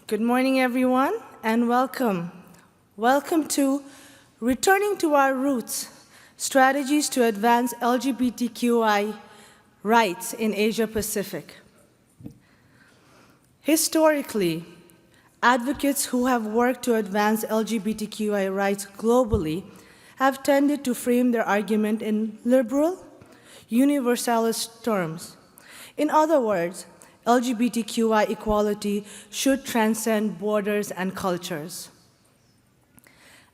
Good morning, everyone, and welcome. Welcome to Returning to Our Roots, Strategies to Advance LGBTQI Rights in Asia Pacific. Historically, advocates who have worked to advance LGBTQI rights globally have tended to frame their argument in liberal, universalist terms. In other words, LGBTQI equality should transcend borders and cultures.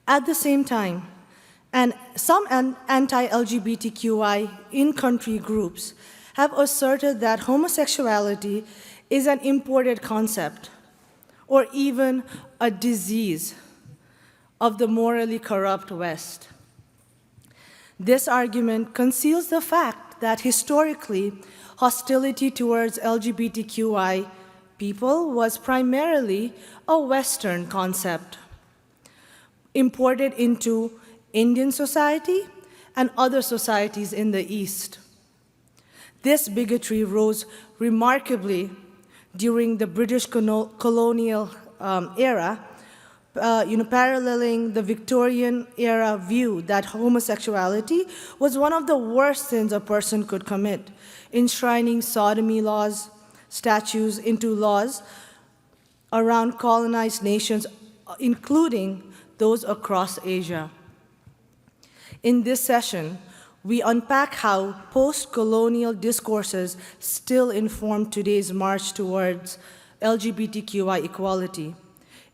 At the same time, some anti-LGBTQI in-country groups have asserted that homosexuality is an imported concept or even a disease of the morally corrupt West. This argument conceals the fact that historically, hostility towards LGBTQI people was primarily a Western concept, imported into Indian society and other societies in the East. This bigotry rose remarkably during the British colonial era, paralleling the Victorian-era view that homosexuality was one of the worst sins a person could commit, enshrining sodomy laws, statutes into laws around colonized nations, including those across Asia. In this session, we unpack how post-colonial discourses still inform today's march towards LGBTQI equality.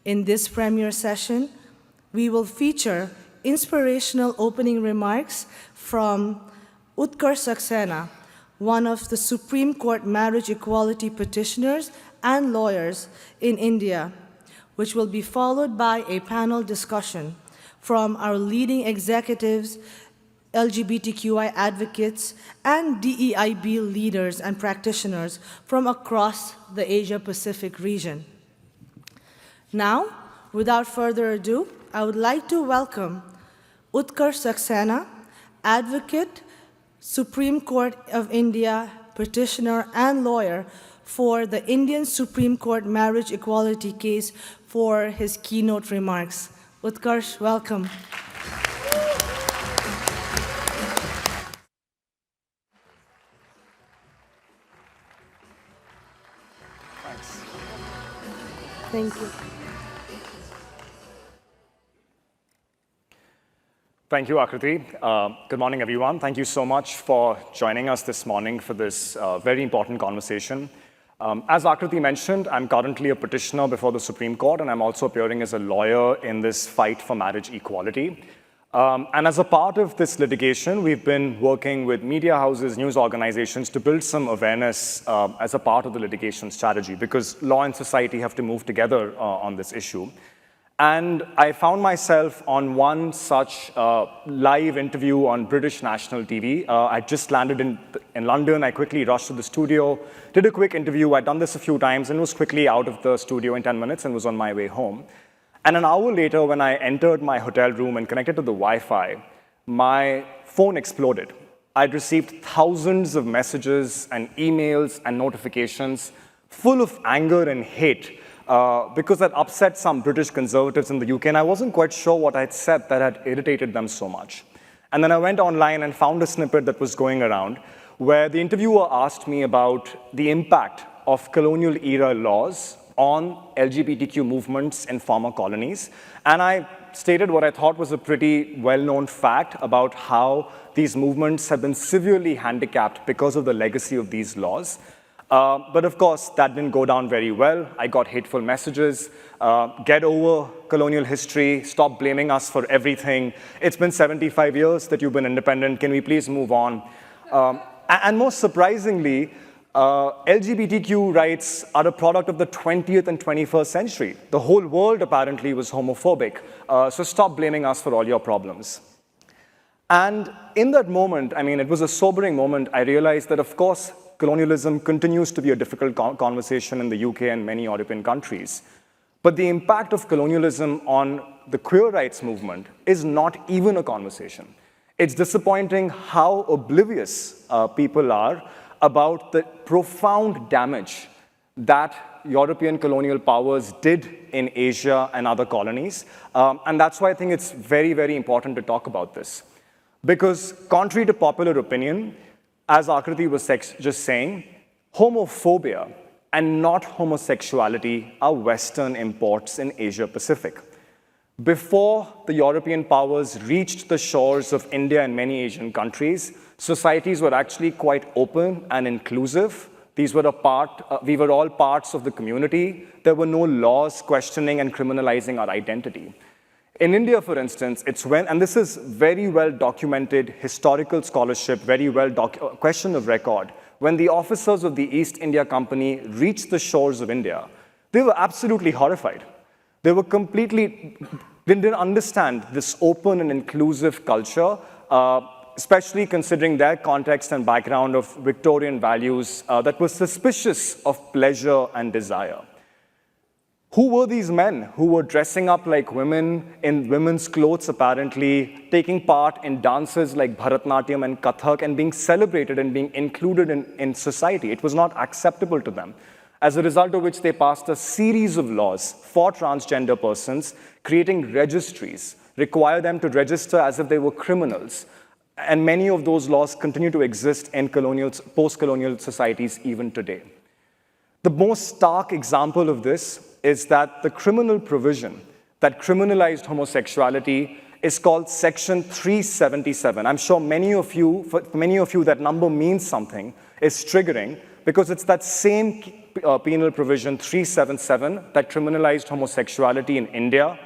In this premiere session, we will feature inspirational opening remarks from Utkarsh Saxena, one of the Supreme Court marriage equality petitioners and lawyers in India, which will be followed by a panel discussion from our leading executives, LGBTQI advocates, and DEIB leaders and practitioners from across the Asia-Pacific region. Now, without further ado, I would like to welcome Utkarsh Saxena, advocate, Supreme Court of India petitioner and lawyer for the Indian Supreme Court marriage equality case for his keynote remarks. Utkarsh, welcome. Thanks. Thank you. Thank you, Akriti. Good morning, everyone. Thank you so much for joining us this morning for this very important conversation. As Akriti mentioned, I'm currently a petitioner before the Supreme Court, and I'm also appearing as a lawyer in this fight for marriage equality. And as a part of this litigation, we've been working with media houses, news organizations to build some awareness as a part of the litigation strategy, because law and society have to move together on this issue. And I found myself on one such live interview on British national TV. I just landed in London. I quickly rushed to the studio, did a quick interview. I'd done this a few times and was quickly out of the studio in 10 minutes and was on my way home. And an hour later, when I entered my hotel room and connected to the Wi-Fi, my phone exploded. I'd received thousands of messages and emails and notifications full of anger and hate because I'd upset some British conservatives in the UK, and I wasn't quite sure what I'd said that had irritated them so much. And then I went online and found a snippet that was going around where the interviewer asked me about the impact of colonial-era laws on LGBTQ movements in former colonies. And I stated what I thought was a pretty well-known fact about how these movements have been severely handicapped because of the legacy of these laws. But of course, that didn't go down very well. I got hateful messages, get over colonial history, stop blaming us for everything. It's been 75 years that you've been independent. Can we please move on? And most surprisingly, LGBTQ rights are a product of the 20th and 21st century. The whole world apparently was homophobic. So stop blaming us for all your problems. And in that moment, I mean, it was a sobering moment. I realized that, of course, colonialism continues to be a difficult conversation in the UK and many European countries. But the impact of colonialism on the queer rights movement is not even a conversation. It's disappointing how oblivious people are about the profound damage that European colonial powers did in Asia and other colonies. And that's why I think it's very, very important to talk about this. Because contrary to popular opinion, as Akriti was just saying, homophobia and not homosexuality are Western imports in Asia Pacific. Before the European powers reached the shores of India and many Asian countries, societies were actually quite open and inclusive. We were all parts of the community. There were no laws questioning and criminalizing our identity. In India, for instance, and this is very well documented historical scholarship, very well question of record, when the officers of the East India Company reached the shores of India, they were absolutely horrified. They didn't understand this open and inclusive culture, especially considering their context and background of Victorian values that were suspicious of pleasure and desire. Who were these men who were dressing up like women in women's clothes, apparently, taking part in dances like Bharatnatyam and Kathak and being celebrated and being included in society? It was not acceptable to them. As a result of which they passed a series of laws for transgender persons, creating registries, require them to register as if they were criminals. And many of those laws continue to exist in post-colonial societies even today. The most stark example of this is that the criminal provision that criminalized homosexuality is called Section 377. I'm sure for many of you that number means something, is triggering, because it's that same penal provision 377 that criminalized homosexuality in India,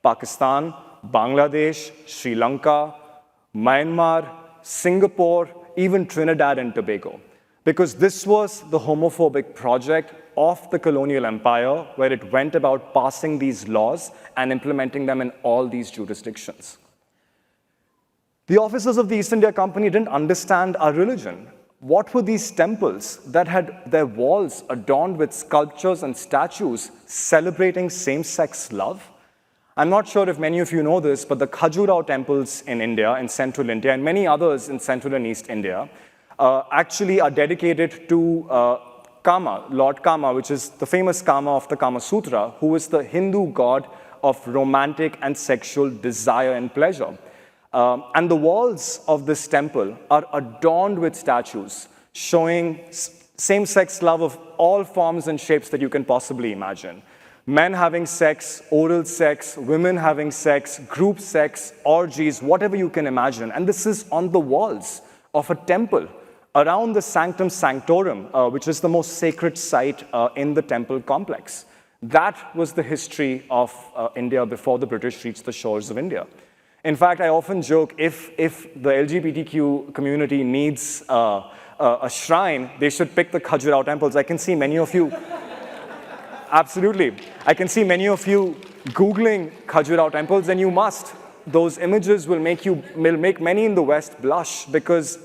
Pakistan, Bangladesh, Sri Lanka, Myanmar, Singapore, even Trinidad and Tobago. Because this was the homophobic project of the colonial empire, where it went about passing these laws and implementing them in all these jurisdictions. The officers of the East India Company didn't understand our religion. What were these temples that had their walls adorned with sculptures and statues celebrating same-sex love? I'm not sure if many of you know this, but the Khajuraho temples in India, in central India, and many others in central and east India, actually are dedicated to Kama, Lord Kama, which is the famous Kama of the Kama Sutra, who is the Hindu god of romantic and sexual desire and pleasure. And the walls of this temple are adorned with statues showing same-sex love of all forms and shapes that you can possibly imagine. Men having sex, oral sex, women having sex, group sex, orgies, whatever you can imagine. And this is on the walls of a temple around the Sanctum Sanctorum, which is the most sacred site in the temple complex. That was the history of India before the British reached the shores of India. In fact, I often joke, if the LGBTQ community needs a shrine, they should pick the Khajuraho temples. I can see many of you, absolutely. I can see many of you Googling Khajuraho temples, and you must. Those images will make many in the West blush, because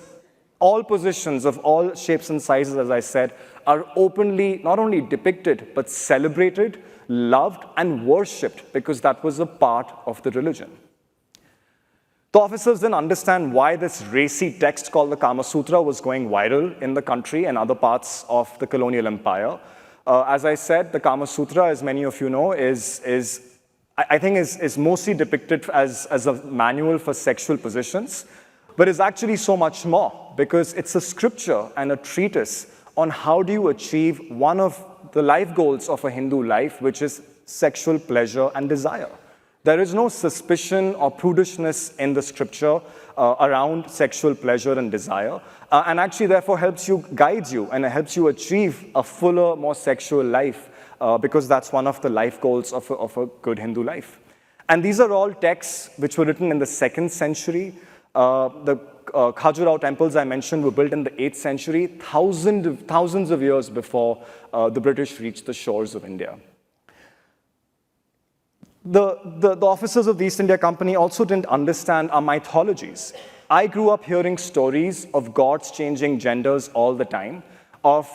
all positions of all shapes and sizes, as I said, are openly not only depicted, but celebrated, loved, and worshipped, because that was a part of the religion. The officers didn't understand why this racy text called the Kama Sutra was going viral in the country and other parts of the colonial empire. As I said, the Kama Sutra, as many of you know, is mostly depicted as a manual for sexual positions, but is actually so much more, because it's a scripture and a treatise on how do you achieve one of the life goals of a Hindu life, which is sexual pleasure and desire. There is no suspicion or prudishness in the scripture around sexual pleasure and desire, and actually therefore guides you and helps you achieve a fuller, more sexual life, because that's one of the life goals of a good Hindu life. And these are all texts which were written in the 2nd century. The Khajuraho temples I mentioned were built in the 8th century, thousands of years before the British reached the shores of India. The officers of the East India Company also didn't understand our mythologies. I grew up hearing stories of gods changing genders all the time, of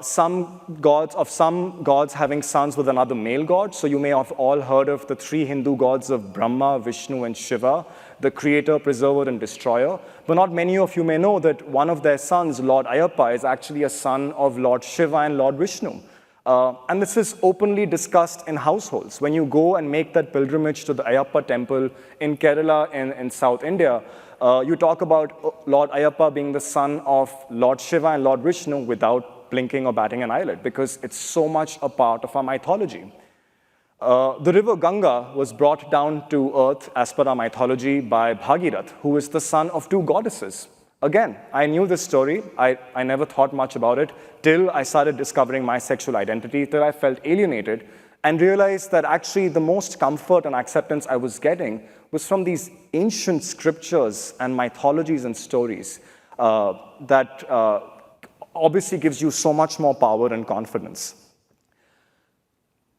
some gods having sons with another male god. So you may have all heard of the 3 Hindu gods of Brahma, Vishnu, and Shiva, the creator, preserver, and destroyer. But not many of you may know that one of their sons, Lord Ayappa, is actually a son of Lord Shiva and Lord Vishnu. And this is openly discussed in households. When you go and make that pilgrimage to the Ayyappa temple in Kerala in South India, you talk about Lord Ayyappa being the son of Lord Shiva and Lord Vishnu without blinking or batting an eyelid, because it's so much a part of our mythology. The river Ganga was brought down to earth as per our mythology by Bhagirath, who is the son of two goddesses. Again, I knew this story. I never thought much about it till I started discovering my sexual identity, till I felt alienated and realized that actually the most comfort and acceptance I was getting was from these ancient scriptures and mythologies and stories that obviously gives you so much more power and confidence.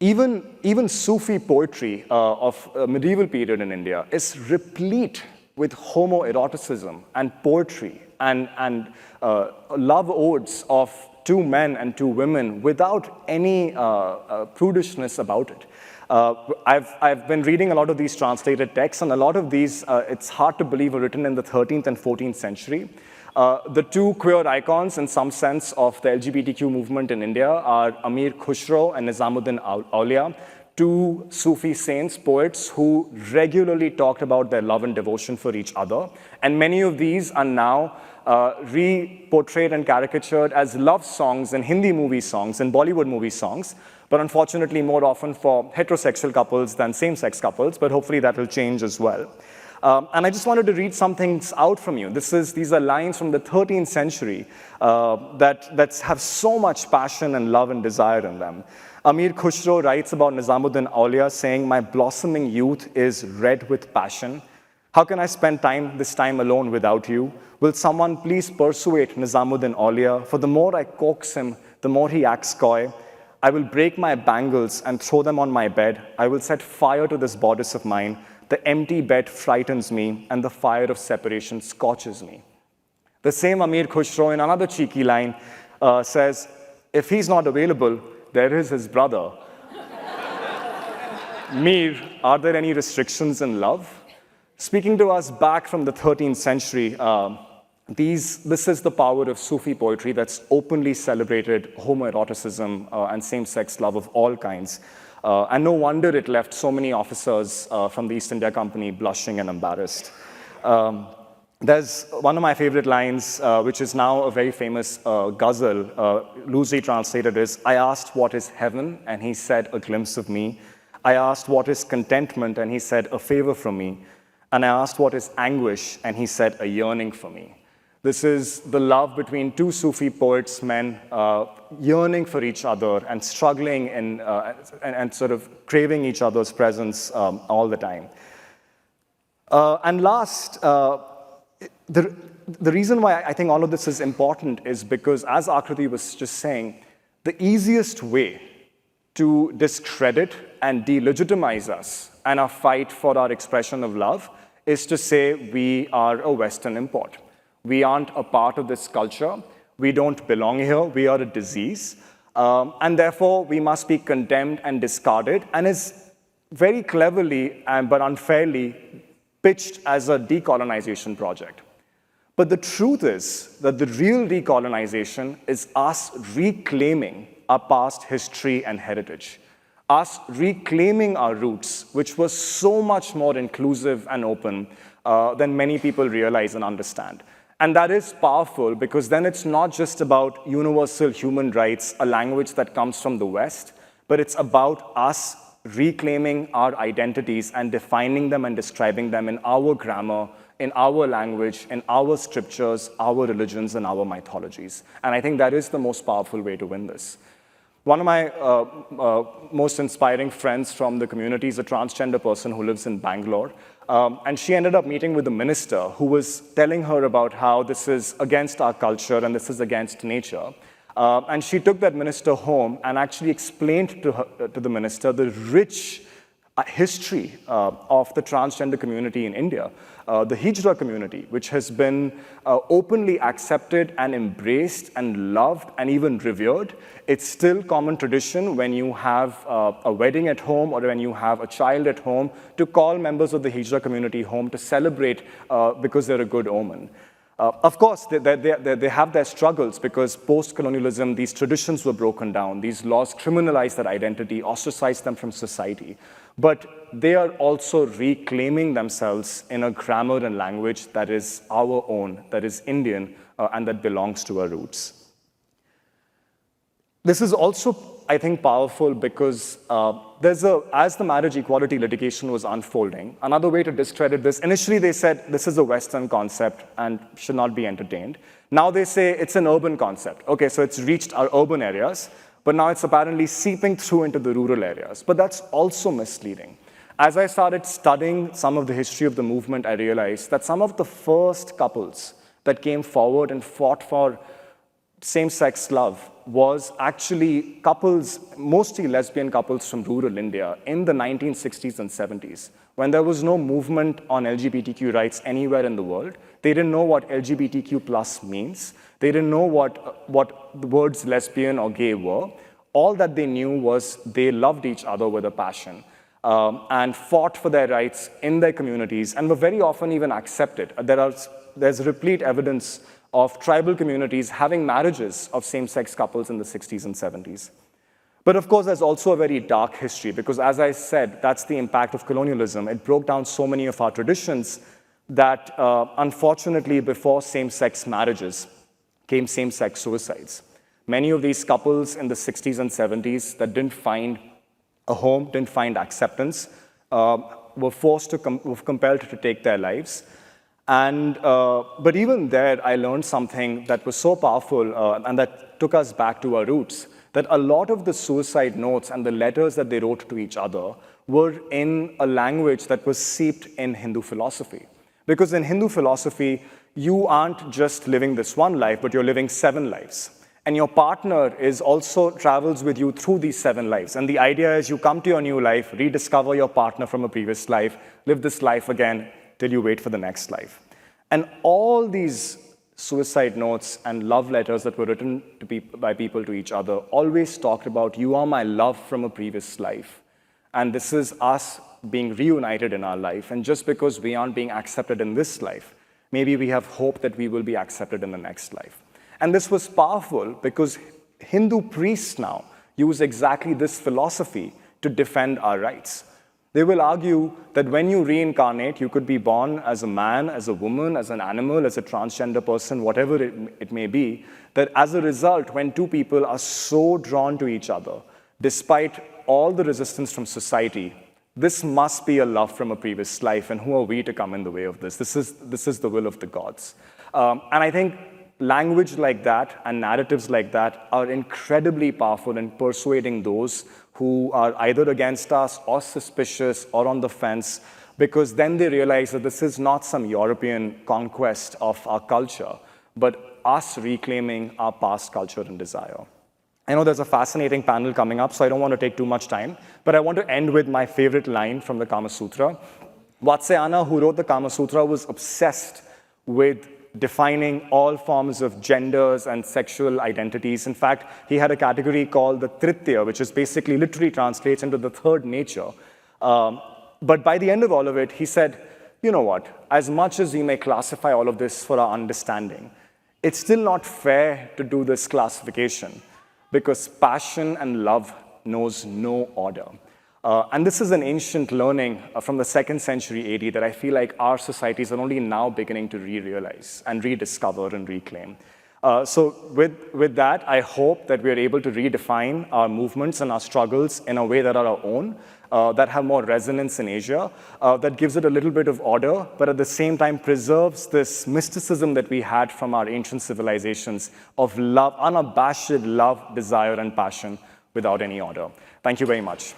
Even Sufi poetry of a medieval period in India is replete with homoeroticism and poetry and love odes of two men and two women without any prudishness about it. I've been reading a lot of these translated texts, and a lot of these, it's hard to believe, were written in the 13th and 14th century. The two queer icons, in some sense, of the LGBTQ movement in India are Amir Khusro and Nizamuddin Aulia, two Sufi saints, poets, who regularly talked about their love and devotion for each other. And many of these are now re-portrayed and caricatured as love songs in Hindi movie songs and Bollywood movie songs, but unfortunately more often for heterosexual couples than same-sex couples, but hopefully that will change as well. And I just wanted to read some things out from you. These are lines from the 13th century that have so much passion and love and desire in them. Amir Khusro writes about Nizamuddin Aulia saying, "My blossoming youth is red with passion. How can I spend this time alone without you? Will someone please persuade Nizamuddin Aulia? For the more I coax him, the more he acts coy. I will break my bangles and throw them on my bed. I will set fire to this bodice of mine. The empty bed frightens me, and the fire of separation scorches me." The same Amir Khusro, in another cheeky line, says, "If he's not available, there is his brother." Mir, are there any restrictions in love? Speaking to us back from the 13th century, this is the power of Sufi poetry that's openly celebrated homoeroticism and same-sex love of all kinds. And no wonder it left so many officers from the East India Company blushing and embarrassed. There's one of my favorite lines, which is now a very famous ghazal, loosely translated is, "I asked what is heaven, and he said a glimpse of me. I asked what is contentment, and he said a favor from me. And I asked what is anguish, and he said a yearning for me." This is the love between two Sufi poets, men, yearning for each other and struggling and sort of craving each other's presence all the time. And last, the reason why I think all of this is important is because, as Akriti was just saying, the easiest way to discredit and delegitimize us and our fight for our expression of love is to say we are a Western import. We aren't a part of this culture. We don't belong here. We are a disease. And therefore, we must be condemned and discarded, and is very cleverly but unfairly pitched as a decolonization project. But the truth is that the real decolonization is us reclaiming our past history and heritage, us reclaiming our roots, which was so much more inclusive and open than many people realize and understand. And that is powerful, because then it's not just about universal human rights, a language that comes from the West, but it's about us reclaiming our identities and defining them and describing them in our grammar, in our language, in our scriptures, our religions, and our mythologies. And I think that is the most powerful way to win this. One of my most inspiring friends from the community is a transgender person who lives in Bangalore. And she ended up meeting with the minister, who was telling her about how this is against our culture and this is against nature. And she took that minister home and actually explained to the minister the rich history of the transgender community in India, the Hijra community, which has been openly accepted and embraced and loved and even revered. It's still common tradition when you have a wedding at home or when you have a child at home to call members of the Hijra community home to celebrate because they're a good omen. Of course, they have their struggles because post-colonialism, these traditions were broken down. These laws criminalized their identity, ostracized them from society. But they are also reclaiming themselves in a grammar and language that is our own, that is Indian, and that belongs to our roots. This is also, I think, powerful because as the marriage equality litigation was unfolding, another way to discredit this, initially they said this is a Western concept and should not be entertained. Now they say it's an urban concept. Okay, so it's reached our urban areas, but now it's apparently seeping through into the rural areas. But that's also misleading. As I started studying some of the history of the movement, I realized that some of the first couples that came forward and fought for same-sex love was actually couples, mostly lesbian couples from rural India in the 1960s and 70s, when there was no movement on LGBTQ rights anywhere in the world. They didn't know what LGBTQ plus means. They didn't know what the words lesbian or gay were. All that they knew was they loved each other with a passion and fought for their rights in their communities and were very often even accepted. There's replete evidence of tribal communities having marriages of same-sex couples in the 60s and 70s. But of course, there's also a very dark history because, as I said, that's the impact of colonialism. It broke down so many of our traditions that, unfortunately, before same-sex marriages came same-sex suicides. Many of these couples in the 60s and 70s that didn't find a home, didn't find acceptance, were compelled to take their lives. But even there, I learned something that was so powerful and that took us back to our roots, that a lot of the suicide notes and the letters that they wrote to each other were in a language that was seeped in Hindu philosophy. Because in Hindu philosophy, you aren't just living this one life, but you're living 7 lives. And your partner also travels with you through these 7 lives. And the idea is you come to your new life, rediscover your partner from a previous life, live this life again, till you wait for the next life. And all these suicide notes and love letters that were written by people to each other always talked about, you are my love from a previous life. And this is us being reunited in our life. And just because we aren't being accepted in this life, maybe we have hope that we will be accepted in the next life. And this was powerful because Hindu priests now use exactly this philosophy to defend our rights. They will argue that when you reincarnate, you could be born as a man, as a woman, as an animal, as a transgender person, whatever it may be, that as a result, when 2 people are so drawn to each other, despite all the resistance from society, this must be a love from a previous life, and who are we to come in the way of this? This is the will of the gods. And I think language like that and narratives like that are incredibly powerful in persuading those who are either against us or suspicious or on the fence, because then they realize that this is not some European conquest of our culture, but us reclaiming our past culture and desire. I know there's a fascinating panel coming up, so I don't want to take too much time, but I want to end with my favorite line from the Kama Sutra. Vatsyayana, who wrote the Kama Sutra, was obsessed with defining all forms of genders and sexual identities. In fact, he had a category called the Tritya, which is basically literally translates into the third nature. But by the end of all of it, he said, you know what, as much as we may classify all of this for our understanding, it's still not fair to do this classification because passion and love knows no order. And this is an ancient learning from the 2nd century AD that I feel like our societies are only now beginning to realize and rediscover and reclaim. So with that, I hope that we are able to redefine our movements and our struggles in a way that are our own, that have more resonance in Asia, that gives it a little bit of order, but at the same time preserves this mysticism that we had from our ancient civilizations of love, unabashed love, desire, and passion without any order. Thank you very much.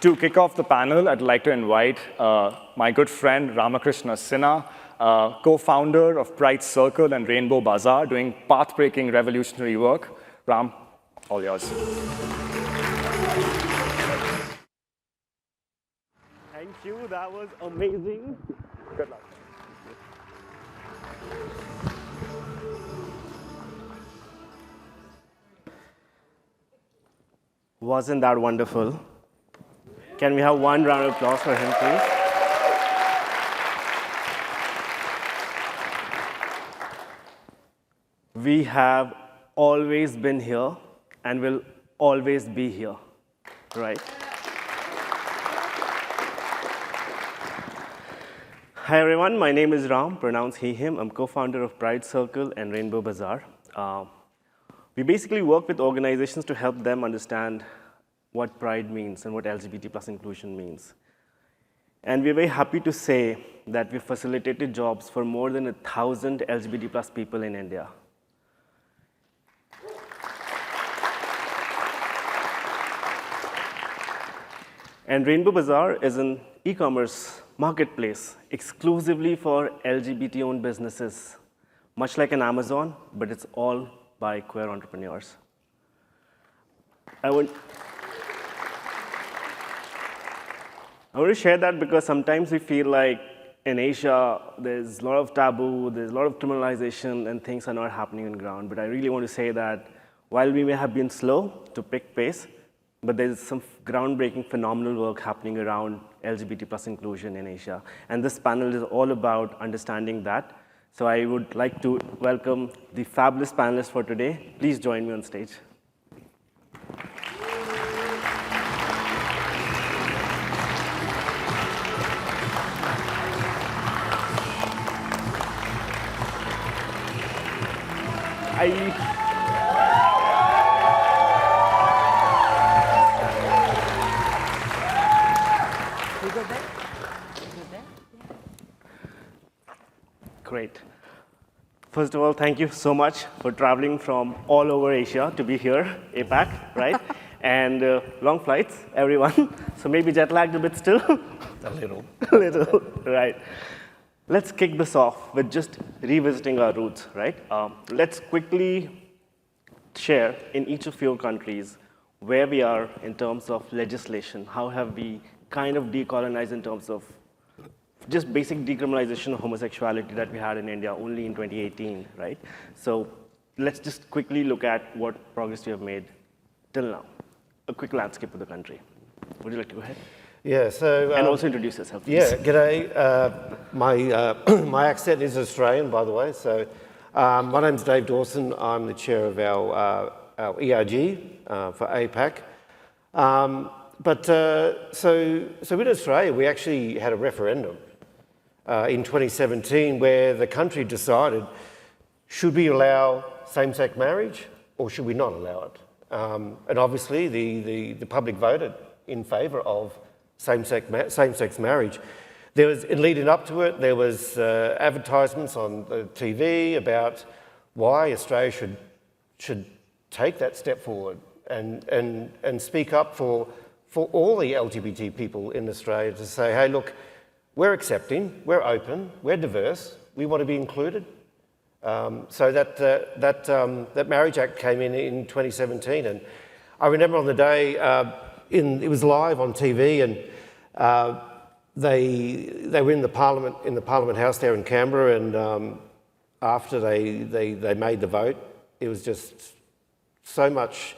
To kick off the panel, I'd like to invite my good friend Ramakrishna Sinha, co-founder of Bright Circle and Rainbow Bazaar, doing path-breaking revolutionary work. Ram, all yours. Thank you, that was amazing. Good luck. Wasn't that wonderful? Can we have one round of applause for him, please? We have always been here and will always be here, right? Hi everyone, my name is Ram, pronounced he, him. I'm co-founder of Pride Circle and Rainbow Bazaar. We basically work with organizations to help them understand what pride means and what LGBT plus inclusion means. And we're very happy to say that we facilitated jobs for more than 1,000 LGBT plus people in India. And Rainbow Bazaar is an e-commerce marketplace exclusively for LGBT-owned businesses, much like an Amazon, but it's all by queer entrepreneurs. I want to share that because sometimes we feel like in Asia, there's a lot of taboo, there's a lot of criminalization, and things are not happening on ground. But I really want to say that while we may have been slow to pick pace, but there's some groundbreaking, phenomenal work happening around LGBT plus inclusion in Asia. And this panel is all about understanding that. So I would like to welcome the fabulous panelists for today. Please join me on stage. Great. First of all, thank you so much for traveling from all over Asia to be here, APAC, right? And long flights, everyone. So maybe jet lagged a bit still? A little. A little, right. Let's kick this off with just revisiting our roots, right? Let's quickly share in each of your countries where we are in terms of legislation. How have we kind of decolonized in terms of just basic decriminalization of homosexuality that we had in India only in 2018, right? So let's just quickly look at what progress we have made till now. A quick landscape of the country. Would you like to go ahead? Yeah, so... and also introduce yourself, please. Yeah, g'day. My accent is Australian, by the way. So my name's Dave Dawson. I'm the chair of our ERG for APAC. So in Australia, we actually had a referendum in 2017 where the country decided, should we allow same-sex marriage or should we not allow it? And obviously, the public voted in favour of same-sex marriage. There was, in leading up to it, there was advertisements on the TV about why Australia should take that step forward and speak up for all the LGBT people in Australia to say, hey, look, we're accepting, we're open, we're diverse, we want to be included. So that Marriage Act came in 2017, and I remember on the day, it was live on TV, and they were in the Parliament House there in Canberra, and after they made the vote, it was just so much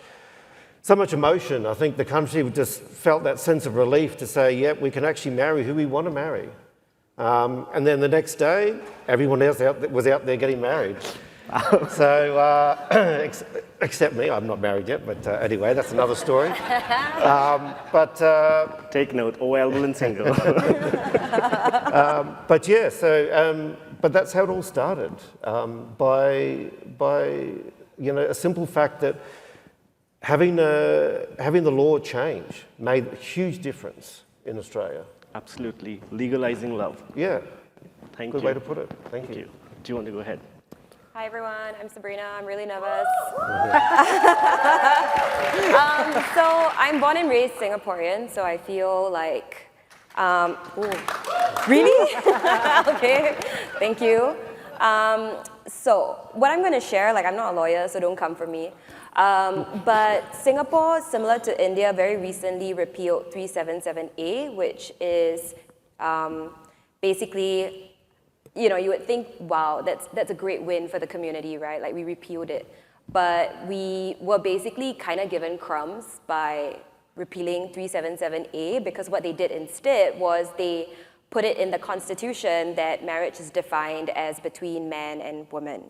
emotion. I think the country just felt that sense of relief to say, yeah, we can actually marry who we want to marry. And then the next day, everyone else was out there getting married. So, except me, I'm not married yet, but anyway, that's another story. Take note, available and single. But yeah, so, but that's how it all started, by a simple fact that having the law change made a huge difference in Australia. Absolutely. Legalizing love. Yeah. Thank you. Good way to put it. Thank you. Do you want to go ahead? Hi, everyone. I'm Sabrina. I'm really nervous. So I'm born and raised Singaporean, so I feel like... really? Okay. Thank you. So what I'm going to share, I'm not a lawyer, so don't come for me. But Singapore, similar to India, very recently repealed 377A, which is basically, you would think, wow, that's a great win for the community, right? We repealed it. but we were basically kind of given crumbs by repealing 377A, because what they did instead was they put it in the Constitution that marriage is defined as between man and woman.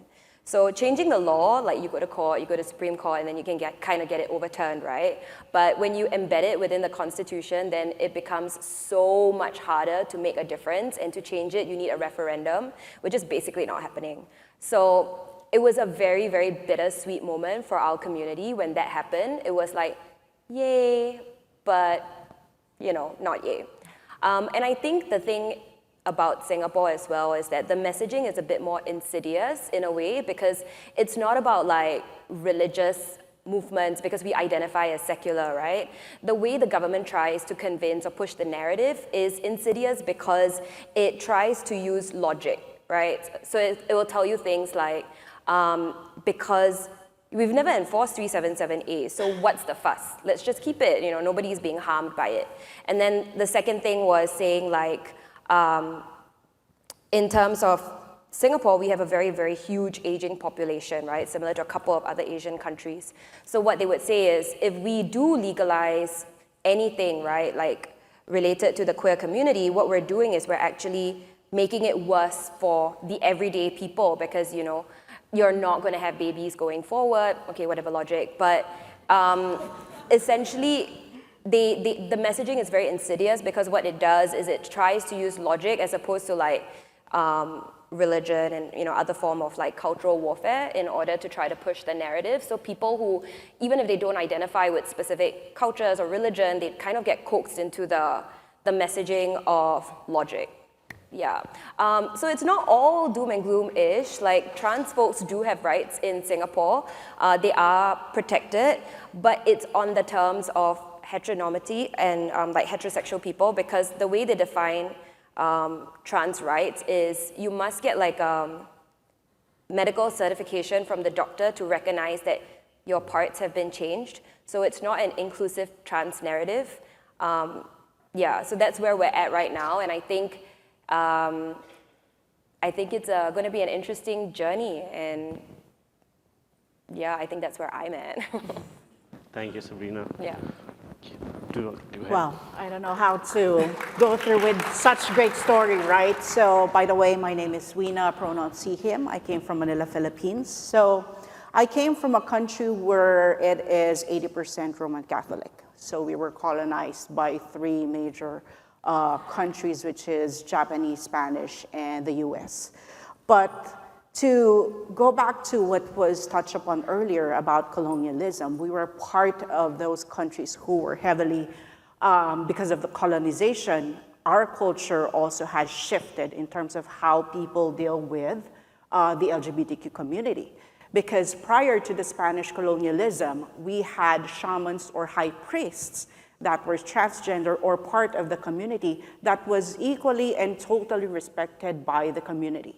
So changing the law, like you go to court, you go to Supreme Court, and then you can kind of get it overturned, right? But when you embed it within the Constitution, then it becomes so much harder to make a difference, and to change it, you need a referendum, which is basically not happening. So it was a very, very bittersweet moment for our community when that happened. It was like, yay, but, not yay. And I think the thing about Singapore as well is that the messaging is a bit more insidious in a way, because it's not about like religious movements because we identify as secular, right? The way the government tries to convince or push the narrative is insidious because it tries to use logic, right? So it will tell you things like, because we've never enforced 377A, so what's the fuss? Let's just keep it, nobody's being harmed by it. And then the second thing was saying like, in terms of Singapore, we have a very, very huge aging population, right? Similar to a couple of other Asian countries. So what they would say is, if we do legalize anything, right, like related to the queer community, what we're doing is we're actually making it worse for the everyday people, because, you're not going to have babies going forward, okay, whatever logic, but essentially, the messaging is very insidious, because what it does is it tries to use logic as opposed to like religion and other form of like cultural warfare in order to try to push the narrative. So people who, even if they don't identify with specific cultures or religion, they kind of get coaxed into the messaging of logic. Yeah, so it's not all doom and gloom-ish. Like, trans folks do have rights in Singapore. They are protected, but it's on the terms of heteronormity and like heterosexual people, because the way they define trans rights is you must get like medical certification from the doctor to recognize that your parts have been changed. So it's not an inclusive trans narrative. Yeah, so that's where we're at right now, and I think it's going to be an interesting journey, and yeah, I think that's where I'm at. Thank you, Sabrina. Yeah. Do ahead. Well, I don't know how to go through with such great story, right? So, by the way, my name is Wina, pronouns she, him. I came from Manila, Philippines. So, I came from a country where it is 80% Roman Catholic. So, we were colonized by three major countries, which is Japanese, Spanish, and the US. But to go back to what was touched upon earlier about colonialism, we were part of those countries who were heavily, because of the colonization, our culture also has shifted in terms of how people deal with the LGBTQ community. Because prior to the Spanish colonialism, we had shamans or high priests that were transgender or part of the community that was equally and totally respected by the community.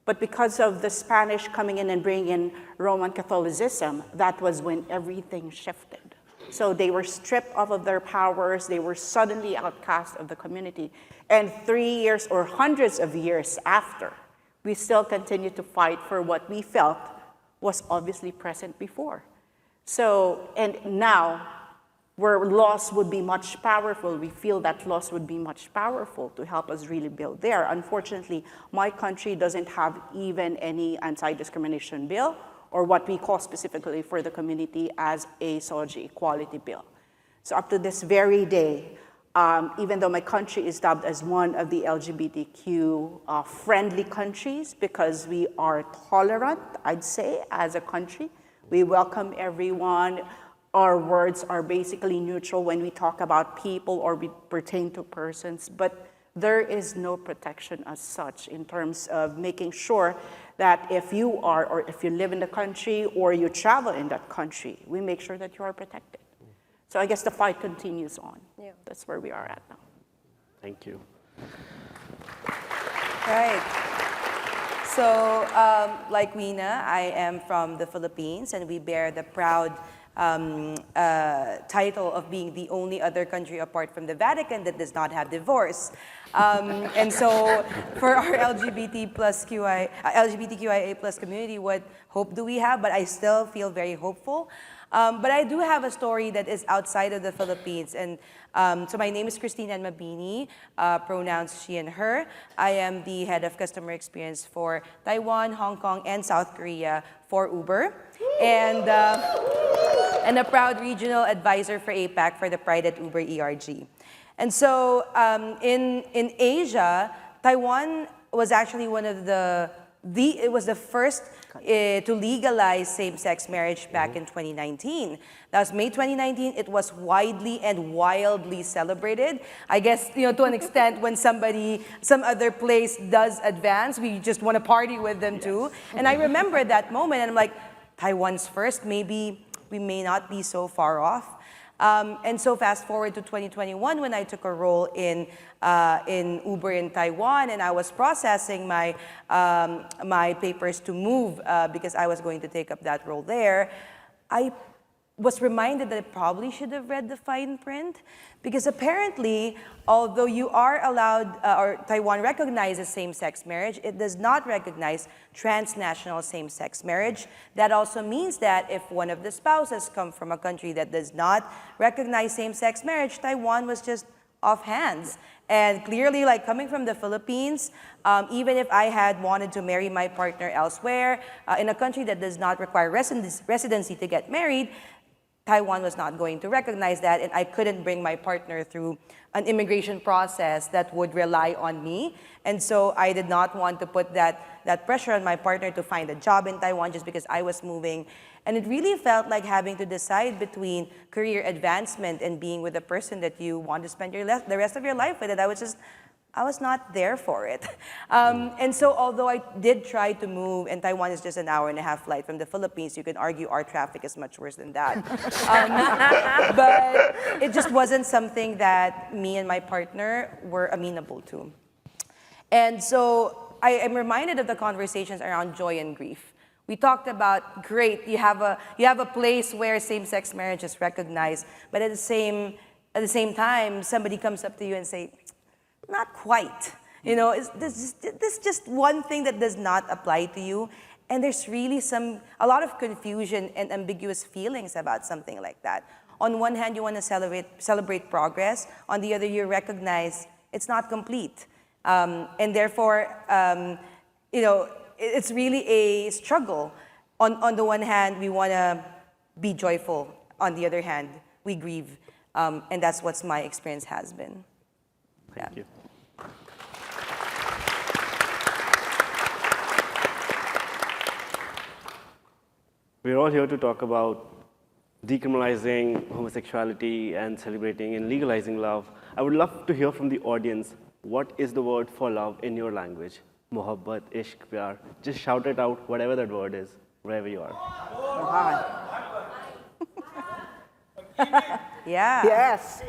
But because of the Spanish coming in and bringing in Roman Catholicism, that was when everything shifted. So they were stripped of their powers, they were suddenly outcast of the community. And 3 years or hundreds of years after, we still continue to fight for what we felt was obviously present before. So, and now, where laws would be much powerful, we feel that laws would be much powerful to help us really build there. Unfortunately, my country doesn't have even any anti-discrimination bill, or what we call specifically for the community as a SOGI equality bill. So up to this very day, even though my country is dubbed as one of the LGBTQ friendly countries, because we are tolerant, I'd say, as a country, we welcome everyone. Our words are basically neutral when we talk about people or we pertain to persons, but there is no protection as such in terms of making sure that if you are, or if you live in the country or you travel in that country, we make sure that you are protected. So I guess the fight continues on. Yeah. That's where we are at now. Thank you. Right. So, like Wina, I am from the Philippines, and we bear the proud title of being the only other country apart from the Vatican that does not have divorce. And so for our LGBTQIA plus community, what hope do we have? But I still feel very hopeful. But I do have a story that is outside of the Philippines. And so my name is Christine N. Mabini, pronouns she and her. I am the head of customer experience for Taiwan, Hong Kong, and South Korea for Uber. And a proud regional advisor for APAC for the Pride at Uber ERG. And so in Asia, Taiwan was actually one of it was the first to legalize same-sex marriage back in 2019. That was May 2019. It was widely and wildly celebrated. I guess, to an extent, when some other place does advance, we just want to party with them too. And I remember that moment, and I'm like, Taiwan's first, maybe we may not be so far off. And so fast forward to 2021 when I took a role in Uber in Taiwan, and I was processing my papers to move because I was going to take up that role there. I was reminded that I probably should have read the fine print, because apparently, although you are allowed, or Taiwan recognizes same-sex marriage, it does not recognize transnational same-sex marriage. That also means that if one of the spouses come from a country that does not recognize same-sex marriage, Taiwan was just off hands. And clearly, like coming from the Philippines, even if I had wanted to marry my partner elsewhere, in a country that does not require residency to get married, Taiwan was not going to recognize that, and I couldn't bring my partner through an immigration process that would rely on me. And so I did not want to put that pressure on my partner to find a job in Taiwan just because I was moving. And it really felt like having to decide between career advancement and being with a person that you want to spend the rest of your life with. And I was not there for it. And so although I did try to move, and Taiwan is just an hour-and-a-half flight from the Philippines, you can argue our traffic is much worse than that. But it just wasn't something that me and my partner were amenable to. And so I am reminded of the conversations around joy and grief. We talked about, great, you have a place where same-sex marriage is recognized, but at the same time, somebody comes up to you and say, not quite. Is this just one thing that does not apply to you? And there's really a lot of confusion and ambiguous feelings about something like that. On one hand, you want to celebrate progress. On the other, you recognize it's not complete. And therefore, it's really a struggle. On the one hand, we want to be joyful. On the other hand, we grieve. And that's what my experience has been. Thank you. We're all here to talk about decriminalizing homosexuality and celebrating and legalizing love. I would love to hear from the audience, what is the word for love in your language? Mohabbat, ishq, pyar. Just shout it out, whatever that word is, wherever you are. Yeah. Yes.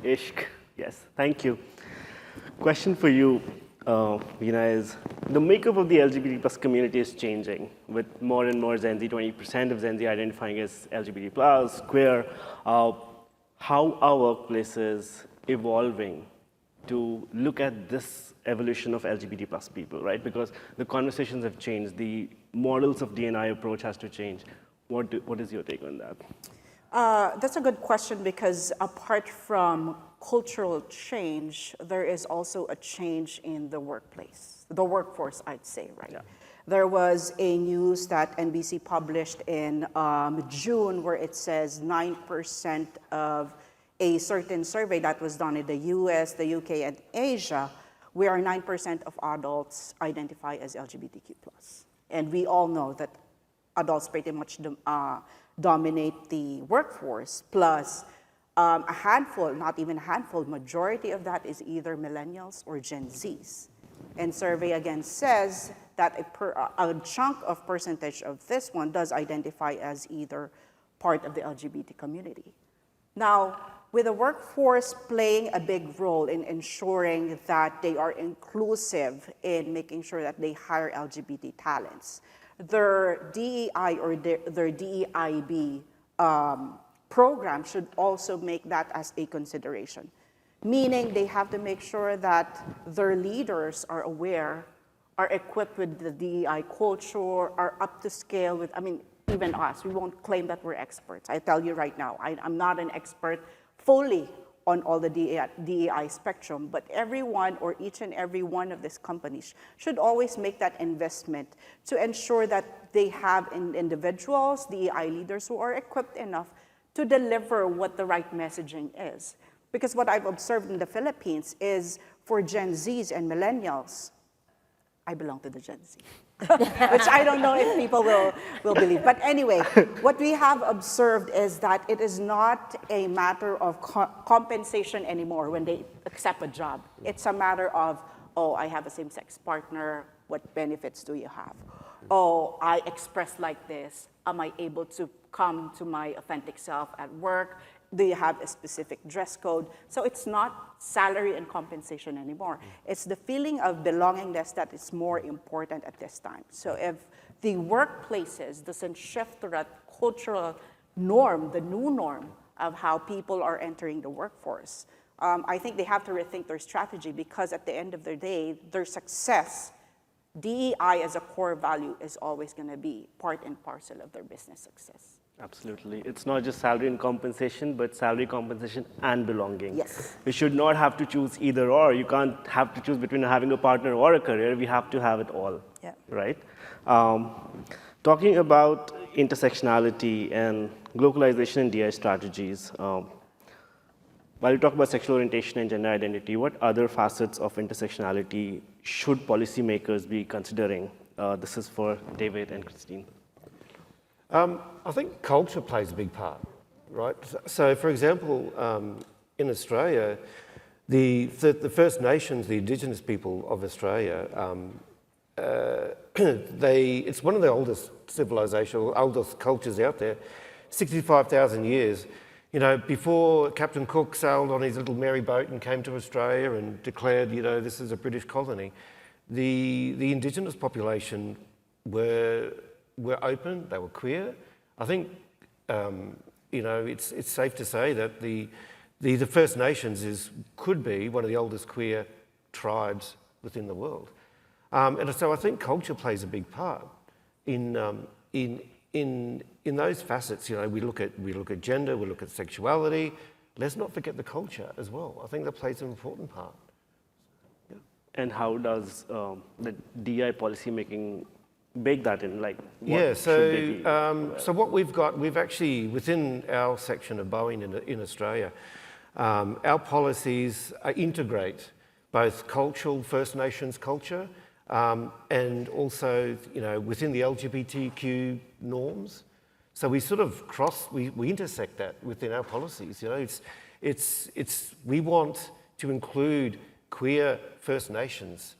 Ishq, yes, thank you. Question for you, Veena, is the makeup of the LGBT plus community is changing with more and more Gen Z, 20% of Gen Z identifying as LGBT plus, queer. How are workplaces evolving to look at this evolution of LGBT plus people, right? Because the conversations have changed, the models of D&I approach has to change. What is your take on that? That's a good question, because apart from cultural change, there is also a change in the workplace, the workforce, I'd say, right? Yeah. There was a news that NBC published in June where it says 9% of a certain survey that was done in the US, the UK, and Asia, where 9% of adults identify as LGBTQ+. And we all know that adults pretty much dominate the workforce, plus a handful, not even a handful, majority of that is either millennials or Gen Zs. And survey again says that a chunk of percentage of this one does identify as either part of the LGBT community. Now, with the workforce playing a big role in ensuring that they are inclusive in making sure that they hire LGBT talents, their DEI or their DEIB program should also make that as a consideration. Meaning they have to make sure that their leaders are aware, are equipped with the DEI culture, are up to scale with, I mean, even us, we won't claim that we're experts. I tell you right now, I'm not an expert fully on all the DEI spectrum, but everyone or each and every one of these companies should always make that investment to ensure that they have individuals, DEI leaders who are equipped enough to deliver what the right messaging is. Because what I've observed in the Philippines is for Gen Zs and millennials, I belong to the Gen Z, which I don't know if people will believe. But anyway, what we have observed is that it is not a matter of compensation anymore when they accept a job. It's a matter of, oh, I have a same-sex partner, what benefits do you have? Oh, I express like this, am I able to come to my authentic self at work? Do you have a specific dress code? So it's not salary and compensation anymore. It's the feeling of belongingness that is more important at this time. So if the workplaces doesn't shift to that cultural norm, the new norm of how people are entering the workforce, I think they have to rethink their strategy, because at the end of the day, their success, DEI as a core value, is always going to be part and parcel of their business success. Absolutely. It's not just salary and compensation, but salary, compensation, and belonging. Yes. We should not have to choose either or. You can't have to choose between having a partner or a career. We have to have it all. Yeah. Right? Talking about intersectionality and globalization and DI strategies, while you talk about sexual orientation and gender identity, what other facets of intersectionality should policymakers be considering? This is for David and Christine. I think culture plays a big part, right? So, for example, in Australia, the First Nations, the Indigenous people of Australia, it's one of the oldest civilizations, oldest cultures out there, 65,000 years. You know, before Captain Cook sailed on his little merry boat and came to Australia and declared, you know, this is a British colony, the Indigenous population were open, they were queer. I think, you know, it's safe to say that the First Nations could be one of the oldest queer tribes within the world. And so I think culture plays a big part in those facets. You know, we look at gender, we look at sexuality. Let's not forget the culture as well. I think that plays an important part. Yeah. And how does the DI policymaking bake that in? Like, what Yeah, should they be? so what we've actually, within our section of Boeing in Australia, our policies integrate both cultural First Nations culture and also, you know, within the LGBTQ norms. So we sort of we intersect that within our policies. You know, we want to include queer First Nations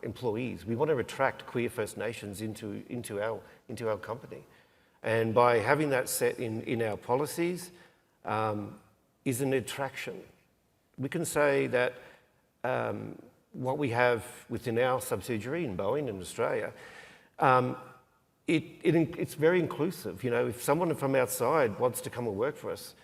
employees. We want to attract queer First Nations into our company, and by having that set in our policies is an attraction. We can say that what we have within our subsidiary in Boeing in Australia, it's very inclusive. You know, if someone from outside wants to come and work for us,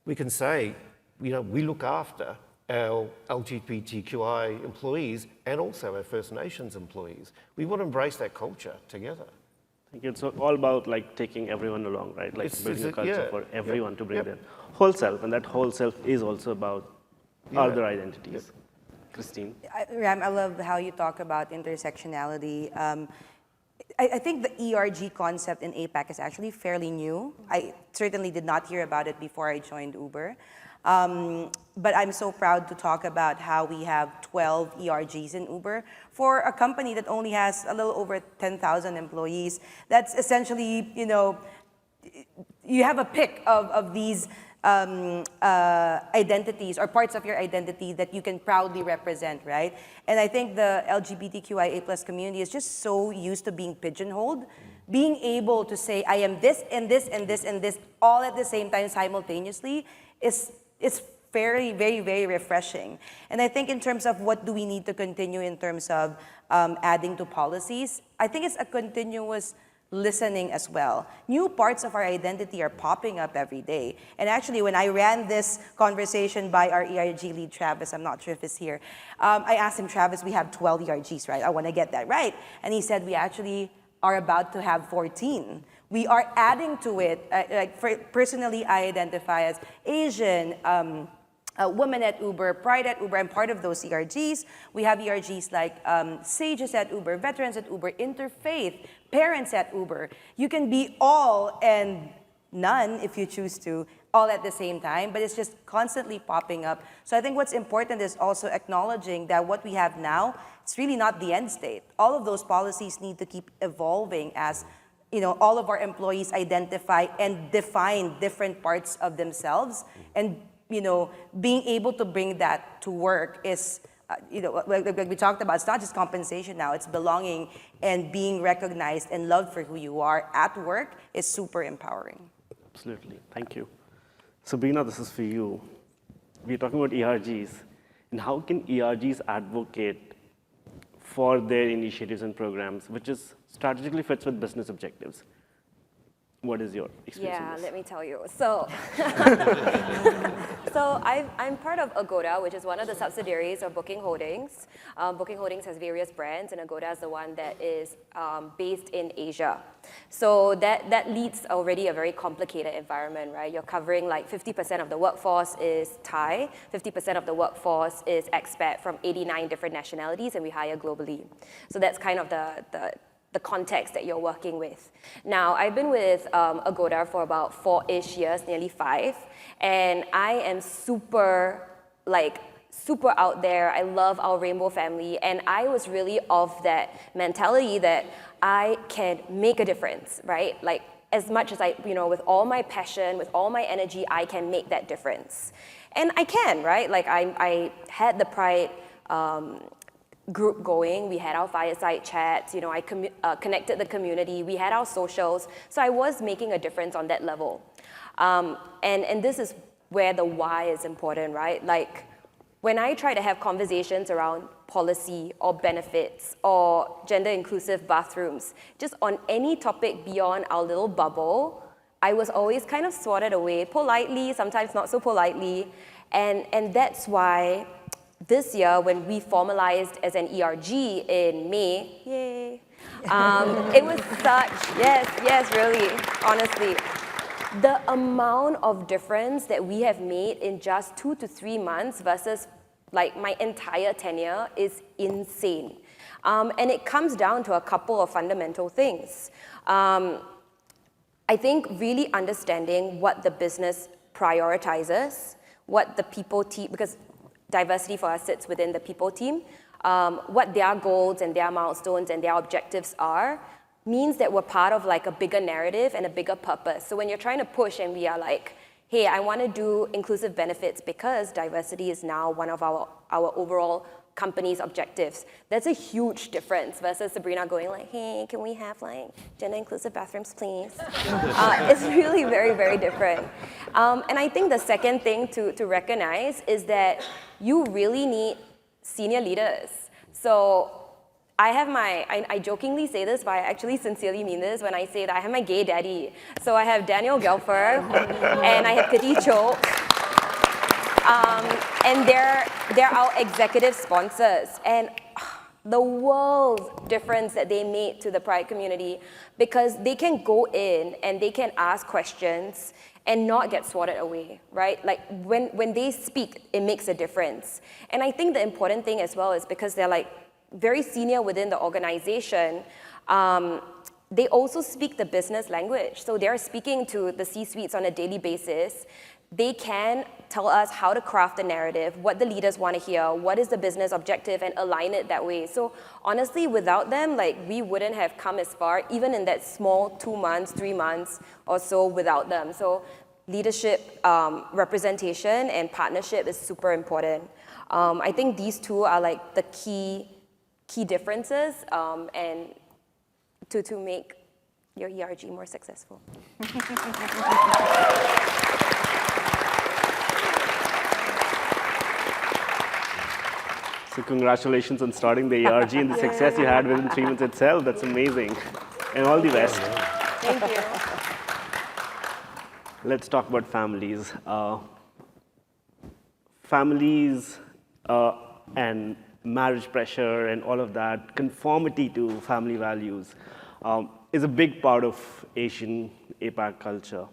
we can say, you know, we look after our LGBTQI employees and also our First Nations employees. We want to embrace that culture together. I think it's all about like taking everyone along, right? Like building a culture for everyone to bring their whole self, and that whole self is also about other identities. Christine? Ram, I love how you talk about intersectionality. I think the ERG concept in APAC is actually fairly new. I certainly did not hear about it before I joined Uber. But I'm so proud to talk about how we have 12 ERGs in Uber for a company that only has a little over 10,000 employees. That's essentially, you know, you have a pick of these identities or parts of your identity that you can proudly represent, right? And I think the LGBTQIA+ community is just so used to being pigeonholed. Being able to say, I am this and this and this and this all at the same time simultaneously is very, very, very refreshing. And I think in terms of what do we need to continue in terms of adding to policies, I think it's a continuous listening as well. New parts of our identity are popping up every day. And actually, when I ran this conversation by our ERG lead, Travis, I'm not sure if he's here, I asked him, Travis, we have 12 ERGs, right? I want to get that right. And he said, we actually are about to have 14. We are adding to it. Personally, I identify as Asian, women at Uber, Pride at Uber. I'm part of those ERGs. We have ERGs like Sages at Uber, Veterans at Uber, Interfaith, Parents at Uber. You can be all and none if you choose to, all at the same time, but it's just constantly popping up. So I think what's important is also acknowledging that what we have now, it's really not the end state. All of those policies need to keep evolving as all of our employees identify and define different parts of themselves, and being able to bring that to work is, like we talked about, it's not just compensation now, it's belonging and being recognized and loved for who you are at work is super empowering. Absolutely, thank you. Sabrina, this is for you. We're talking about ERGs, and how can ERGs advocate for their initiatives and programs, which is strategically fits with business objectives? What is your experience in this? Let me tell you. So, I'm part of Agoda, which is one of the subsidiaries of Booking Holdings. Booking Holdings has various brands, and Agoda is the one that is based in Asia. So that leads already a very complicated environment, right? You're covering like 50% of the workforce is Thai, 50% of the workforce is expat from 89 different nationalities, and we hire globally. So that's kind of the context that you're working with. Now, I've been with Agoda for about 4-ish years, nearly 5, and I am super out there. I love our rainbow family, and I was really of that mentality that I can make a difference, right? Like, as much as with all my passion, with all my energy, I can make that difference. And I can, right? Like, I had the Pride group going. We had our fireside chats. I connected the community. We had our socials. So I was making a difference on that level. And this is where the why is important, right? Like, when I try to have conversations around policy or benefits or gender inclusive bathrooms, just on any topic beyond our little bubble, I was always kind of swatted away politely, sometimes not so politely. And that's why this year, when we formalized as an ERG in May, yay, it was such, yes, really, honestly. The amount of difference that we have made in just 2 to 3 months versus like my entire tenure is insane. And it comes down to a couple of fundamental things. I think really understanding what the business prioritizes, what the people team, because diversity for us sits within the people team, what their goals and their milestones and their objectives are, means that we're part of like a bigger narrative and a bigger purpose. So when you're trying to push and we are like, hey, I want to do inclusive benefits because diversity is now one of our overall company's objectives. That's a huge difference versus Sabrina going like, hey, can we have like gender inclusive bathrooms, please? It's really very, very different. And I think the second thing to recognize is that you really need senior leaders. So I have I jokingly say this, but I actually sincerely mean this when I say that I have my gay daddy. So I have Daniel Gelfer, and I have Kitty Cho. And they're our executive sponsors. And the world difference that they made to the Pride community, because they can go in and they can ask questions and not get swatted away, right? Like when they speak, it makes a difference. And I think the important thing as well is because they're like very senior within the organization, they also speak the business language. So they're speaking to the C-suites on a daily basis. They can tell us how to craft the narrative, what the leaders want to hear, what is the business objective, and align it that way. So honestly, without them, like we wouldn't have come as far, even in that small 2 months, 3 months or so without them. So leadership, representation, and partnership is super important. I think these two are like the key differences and to make your ERG more successful. So congratulations on starting the ARG and the success you had within 3 months itself. That's amazing. And all the best. Thank you. Let's talk about families. Families and marriage pressure and all of that, conformity to family values is a big part of Asian APAC culture.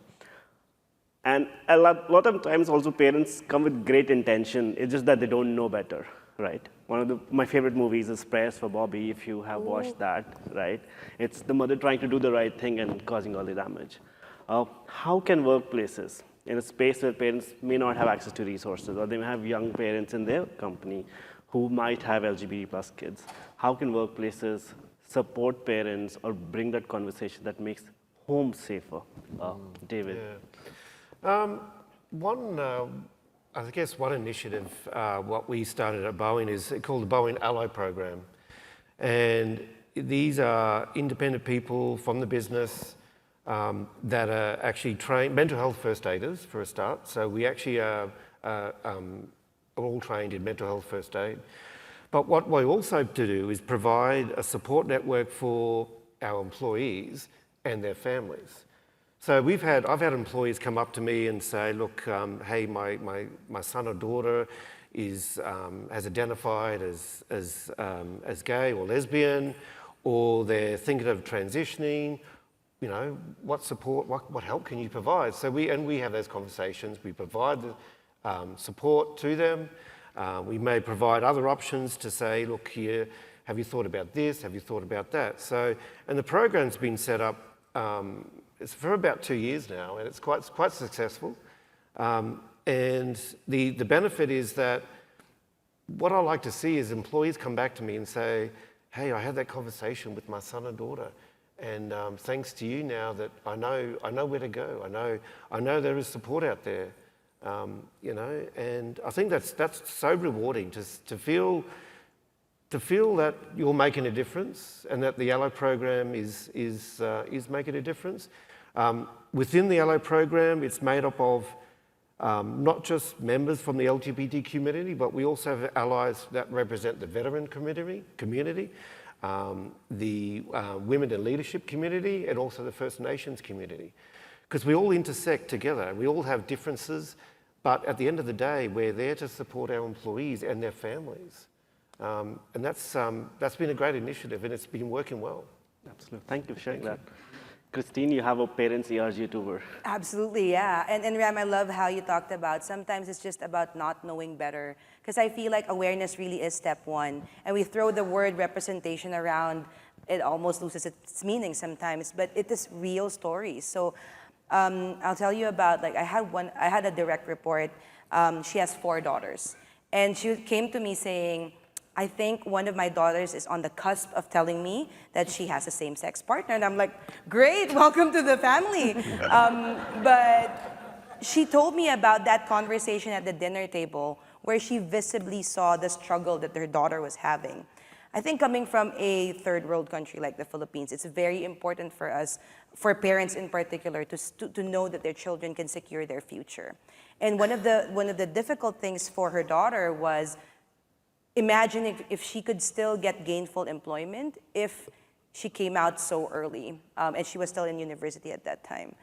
And a lot of times also parents come with great intention, it's just that they don't know better, right? One of my favorite movies is Prayers for Bobby, if you have watched that, right? It's the mother trying to do the right thing and causing all the damage. How can workplaces, in a space where parents may not have access to resources, or they may have young parents in their company who might have LGBT plus kids, how can workplaces support parents or bring that conversation that makes home safer? David? I guess one initiative, what we started at Boeing is called the Boeing Ally Program. And these are independent people from the business that are actually trained, mental health first aiders for a start. So we actually are all trained in mental health first aid. But what we also do is provide a support network for our employees and their families. So I've had employees come up to me and say, look, hey, my son or daughter has identified as gay or lesbian, or they're thinking of transitioning. You know, what support, what help can you provide? So we have those conversations. We provide the support to them. We may provide other options to say, look here, have you thought about this? Have you thought about that? So, and the program's been set up. It's for about 2 years now, and it's quite successful. And the benefit is that what I like to see is employees come back to me and say, hey, I had that conversation with my son or daughter, and thanks to you now that I know where to go. I know there is support out there, you know, and I think that's so rewarding to feel that you're making a difference and that the Ally program is making a difference. Within the Ally program, it's made up of not just members from the LGBT community, but we also have allies that represent the veteran community, the women in leadership community, and also the First Nations community. Because we all intersect together. We all have differences, but at the end of the day, we're there to support our employees and their families. And that's been a great initiative, and it's been working well. Absolutely. Thank you for sharing that. Christine, you have a parents' ARG tour. Absolutely, yeah. And Ram, I love how you talked about sometimes it's just about not knowing better. Because I feel like awareness really is step one. And we throw the word representation around, it almost loses its meaning sometimes, but it is real stories. So I'll tell you about, like, I had a direct report. She has 4 daughters. And she came to me saying, I think one of my daughters is on the cusp of telling me that she has a same-sex partner. And I'm like, great, welcome to the family. But she told me about that conversation at the dinner table where she visibly saw the struggle that her daughter was having. I think coming from a third world country like the Philippines, it's very important for us, for parents in particular, to know that their children can secure their future. And one of the difficult things for her daughter was, imagine if she could still get gainful employment if she came out so early, and she was still in university at that time.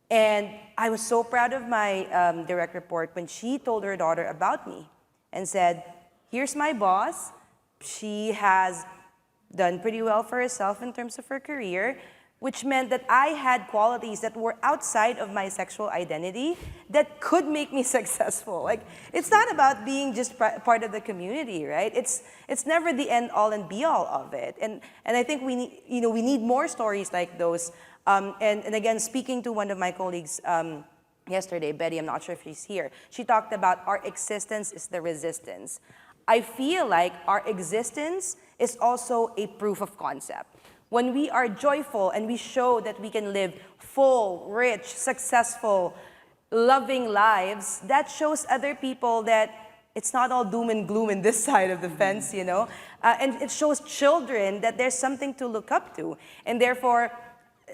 And I was so proud of my direct report when she told her daughter about me and said, here's my boss. She has done pretty well for herself in terms of her career, which meant that I had qualities that were outside of my sexual identity that could make me successful. Like, it's not about being just part of the community, right? It's never the end all and be all of it. And I think we need more stories like those. And again, speaking to one of my colleagues yesterday, Betty, I'm not sure if she's here, she talked about our existence is the resistance. I feel like our existence is also a proof of concept. When we are joyful and we show that we can live full, rich, successful, loving lives, that shows other people that it's not all doom and gloom in this side of the fence, you know? And it shows children that there's something to look up to. And therefore,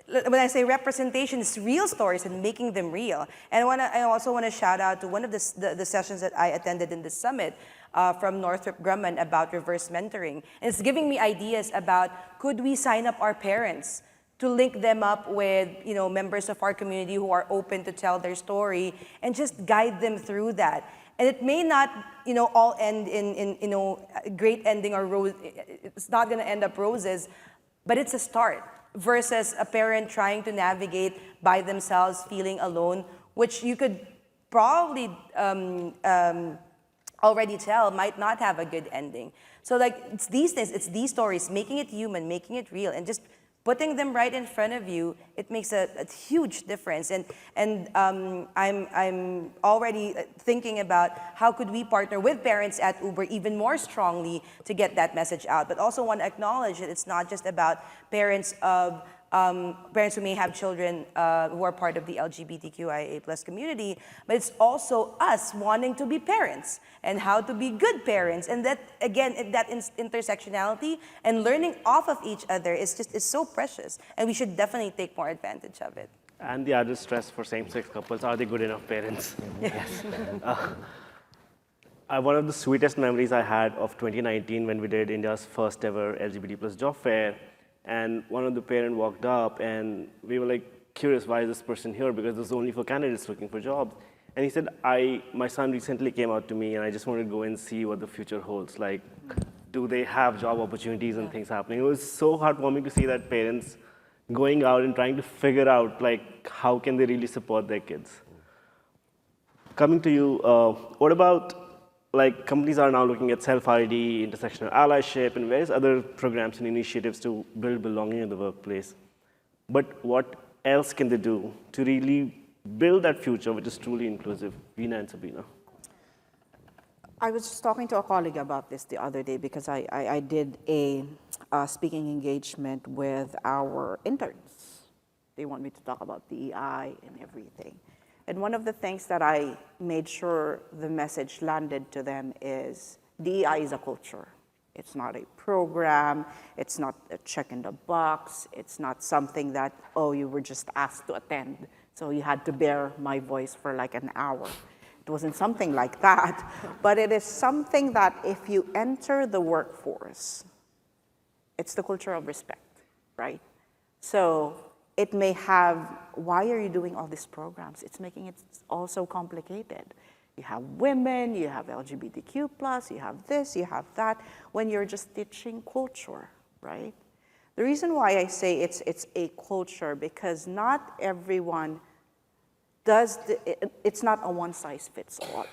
when I say representation, it's real stories and making them real. And I also want to shout out to one of the sessions that I attended in the summit. from Northrop Grumman about reverse mentoring. And it's giving me ideas about, could we sign up our parents to link them up with, members of our community who are open to tell their story and just guide them through that. And it may not, all end in a great ending or rose. It's not going to end up roses, but it's a start versus a parent trying to navigate by themselves, feeling alone, which you could probably already tell might not have a good ending. So it's these things, it's these stories, making it human, making it real, and just putting them right in front of you, it makes a huge difference. And I'm already thinking about how could we partner with parents at Uber even more strongly to get that message out. But also want to acknowledge that it's not just about parents of parents who may have children who are part of the LGBTQIA plus community, but it's also us wanting to be parents and how to be good parents. And that, again, that intersectionality and learning off of each other is so precious. And we should definitely take more advantage of it. And the added stress for same-sex couples, are they good enough parents? Yes. One of the sweetest memories I had of 2019 when we did India's first ever LGBT plus job fair, and one of the parents walked up and we were like curious, why is this person here? Because this is only for candidates looking for jobs. And he said, my son recently came out to me and I just wanted to go and see what the future holds. Like, do they have job opportunities and things happening? It was so heartwarming to see that parents going out and trying to figure out like how can they really support their kids. Coming to you, what about like companies are now looking at self-ID, intersectional allyship, and various other programs and initiatives to build belonging in the workplace. But what else can they do to really build that future which is truly inclusive? Veena and Sabina. I was just talking to a colleague about this the other day because I did a speaking engagement with our interns. They want me to talk about DEI and everything. And one of the things that I made sure the message landed to them is DEI is a culture. It's not a program. It's not a check in the box. It's not something that, oh, you were just asked to attend, so you had to bear my voice for like an hour. It wasn't something like that. But it is something that if you enter the workforce, it's the culture of respect, right? So it may have, why are you doing all these programs? It's making it all so complicated. You have women, you have LGBTQ+, you have this, you have that, when you're just teaching culture, right? The reason why I say it's a culture, because not everyone does, it's not a one size fits all,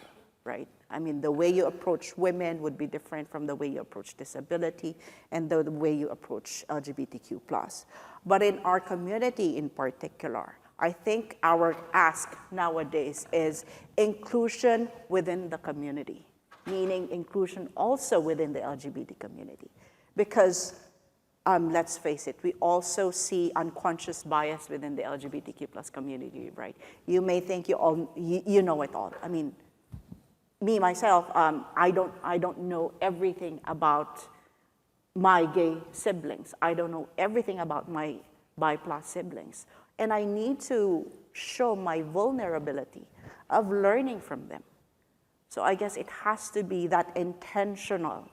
right? I mean, the way you approach women would be different from the way you approach disability and the way you approach LGBTQ+. But in our community in particular, I think our ask nowadays is inclusion within the community, meaning inclusion also within the LGBT community. Because let's face it, we also see unconscious bias within the LGBTQ+ community, right? You may think you know it all. I mean, me, myself, I don't know everything about my gay siblings. I don't know everything about my bi+ siblings. And I need to show my vulnerability of learning from them. So I guess it has to be that intentional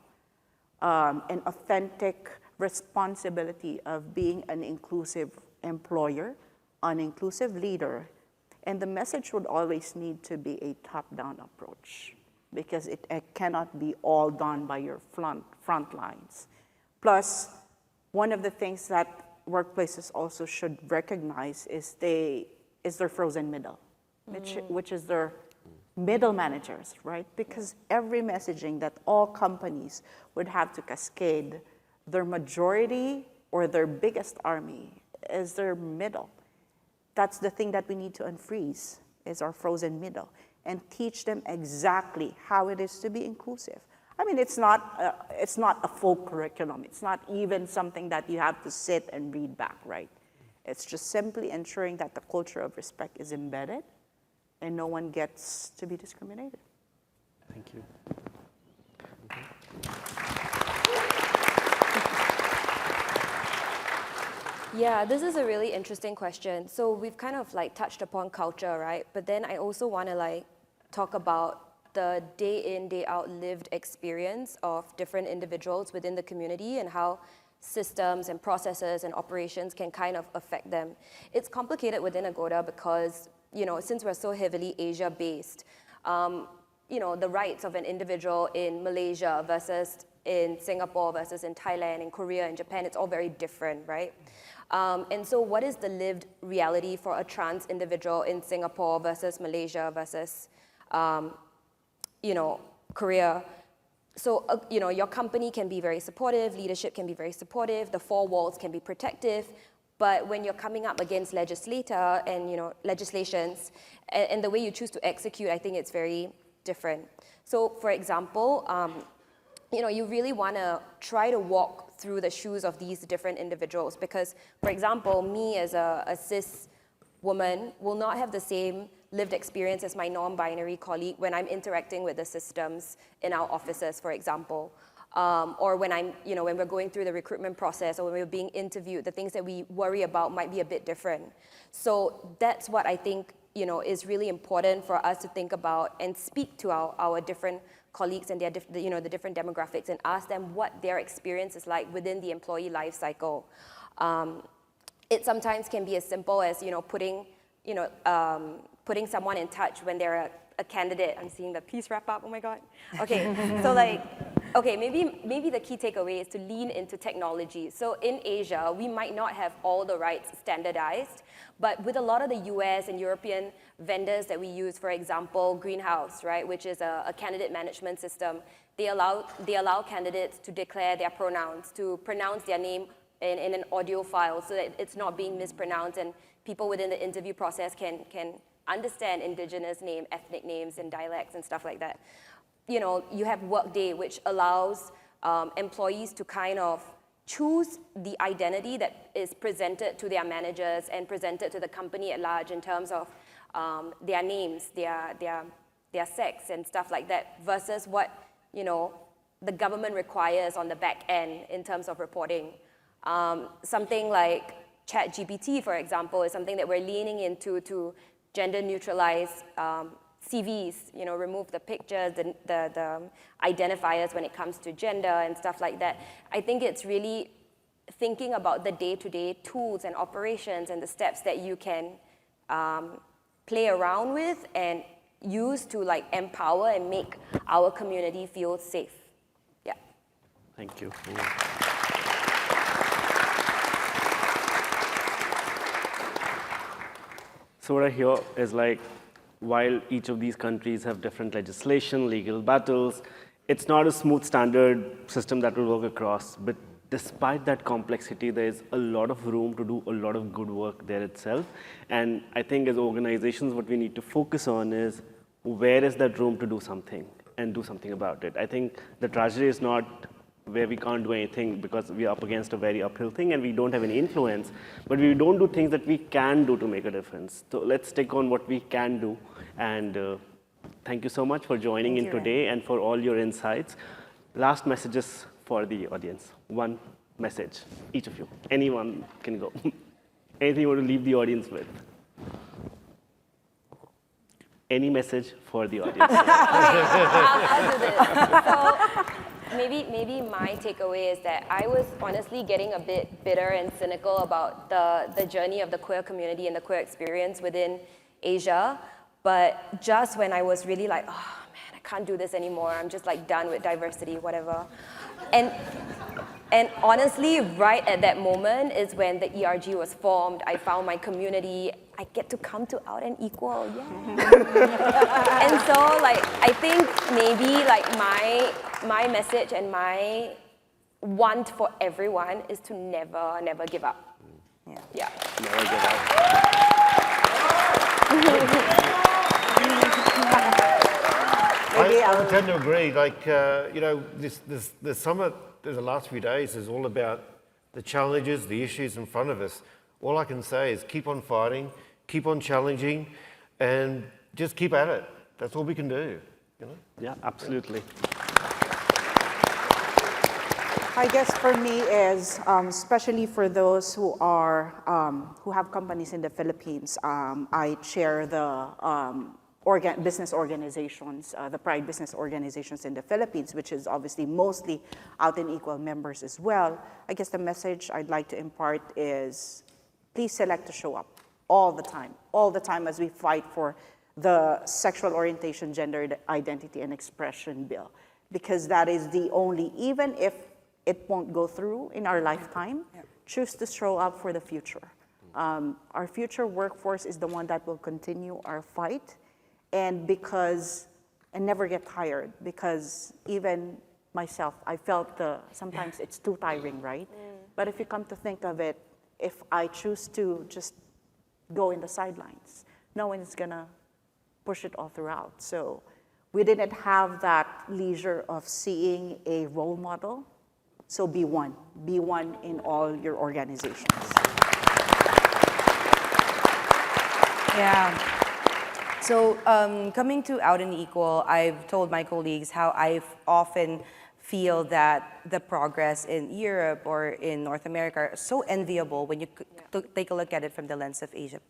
and authentic responsibility of being an inclusive employer, an inclusive leader. And the message would always need to be a top-down approach, because it cannot be all done by your front lines. Plus, one of the things that workplaces also should recognize is their frozen middle, which is their middle managers, right? Because every messaging that all companies would have to cascade, their majority or their biggest army is their middle. That's the thing that we need to unfreeze, is our frozen middle, and teach them exactly how it is to be inclusive. I mean, it's not a full curriculum. It's not even something that you have to sit and read back, right? It's just simply ensuring that the culture of respect is embedded and no one gets to be discriminated. Thank you. Yeah, this is a really interesting question. So we've kind of like touched upon culture, right? But then I also want to like talk about the day in, day out lived experience of different individuals within the community and how systems and processes and operations can kind of affect them. It's complicated within Agoda because, since we're so heavily Asia-based, the rights of an individual in Malaysia versus in Singapore versus in Thailand, in Korea, in Japan, it's all very different, right? And so what is the lived reality for a trans individual in Singapore versus Malaysia versus, Korea? So, your company can be very supportive, leadership can be very supportive, the four walls can be protective, but when you're coming up against legislator and, legislations, and the way you choose to execute, I think it's very different. So, for example, you really want to try to walk through the shoes of these different individuals because, for example, me as a cis woman will not have the same lived experience as my non-binary colleague when I'm interacting with the systems in our offices, for example. Or when when we're going through the recruitment process or when we're being interviewed, the things that we worry about might be a bit different. So that's what I think, is really important for us to think about and speak to our different colleagues and their the different demographics and ask them what their experience is like within the employee life cycle. It sometimes can be as simple as putting someone in touch when they're a candidate. I'm seeing the piece wrap up. Oh my God. Okay, so maybe the key takeaway is to lean into technology. So in Asia, we might not have all the rights standardized, but with a lot of the US and European vendors that we use, for example, Greenhouse, right, which is a candidate management system, they allow candidates to declare their pronouns, to pronounce their name in an audio file so that it's not being mispronounced and people within the interview process can understand indigenous name, ethnic names and dialects and stuff like that. You have Workday, which allows employees to kind of choose the identity that is presented to their managers and presented to the company at large in terms of their names, their sex and stuff like that versus what, the government requires on the back end in terms of reporting. Something like ChatGPT, for example, is something that we're leaning into to gender neutralize CVs, remove the pictures, the identifiers when it comes to gender and stuff like that. I think it's really thinking about the day-to-day tools and operations and the steps that you can play around with and use to empower and make our community feel safe. Yeah. Thank you. So what I hear is while each of these countries have different legislation, legal battles, it's not a smooth standard system that will work across. But despite that complexity, there's a lot of room to do a lot of good work there itself. And I think as organizations, what we need to focus on is where is that room to do something and do something about it. I think the tragedy is not where we can't do anything because we are up against a very uphill thing and we don't have any influence, but we don't do things that we can do to make a difference. So let's stick on what we can do. And thank you so much for joining in today and for all your insights. Last messages for the audience. One message, each of you. Anyone can go. Anything you want to leave the audience with? Any message for the audience? I'll do this. So, maybe my takeaway is that I was honestly getting a bit bitter and cynical about the journey of the queer community and the queer experience within Asia. But just when I was really like, oh man, I can't do this anymore. I'm just done with diversity, whatever. And honestly, right at that moment is when the ERG was formed. I found my community. I get to come to Out and Equal, yeah. And so, I think maybe my message and my want for everyone is to never, never give up. Yeah. Never give up. I tend to agree. The summit, the last few days is all about the challenges, the issues in front of us. All I can say is keep on fighting, keep on challenging, and just keep at it. That's all we can do. Yeah, absolutely. I guess for me is, especially for those who have companies in the Philippines, I share the business organizations, the Pride business organizations in the Philippines, which is obviously mostly Out and Equal members as well. I guess the message I'd like to impart is please select to show up all the time as we fight for the sexual orientation, gender identity, and expression bill. Because that is the only, even if it won't go through in our lifetime, choose to show up for the future. Our future workforce is the one that will continue our fight, and never get tired, because even myself, I felt sometimes it's too tiring, right? But if you come to think of it, if I choose to just go in the sidelines, no one is gonna push it all throughout. So we didn't have that leisure of seeing a role model. So be one in all your organizations. Yeah. So coming to Out and Equal, I've told my colleagues how I often feel that the progress in Europe or in North America are so enviable when you take a look at it from the lens of Asia.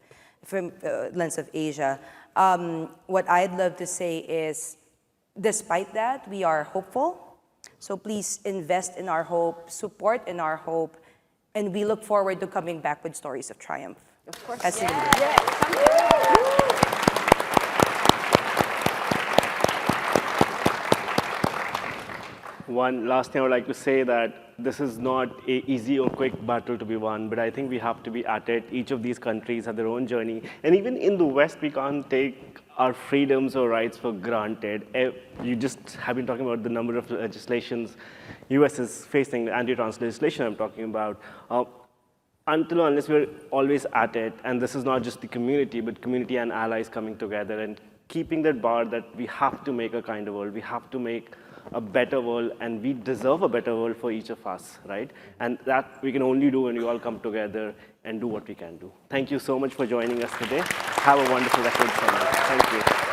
What I'd love to say is, despite that, we are hopeful. So please invest in our hope, support in our hope, and we look forward to coming back with stories of triumph. Of course. As One last thing I would like to say, that this is not an easy or quick battle to be won, but I think we have to be at it. Each of these countries have their own journey. And even in the West, we can't take our freedoms or rights for granted. You just have been talking about the number of legislations US is facing, the anti-trans legislation I'm talking about. Until unless we're always at it, and this is not just the community, but community and allies coming together and keeping that bar that we have to make a kinder world, we have to make a better world, and we deserve a better world for each of us, right? And that we can only do when we all come together and do what we can do. Thank you so much for joining us today. Have a wonderful rest of the summer. Thank you.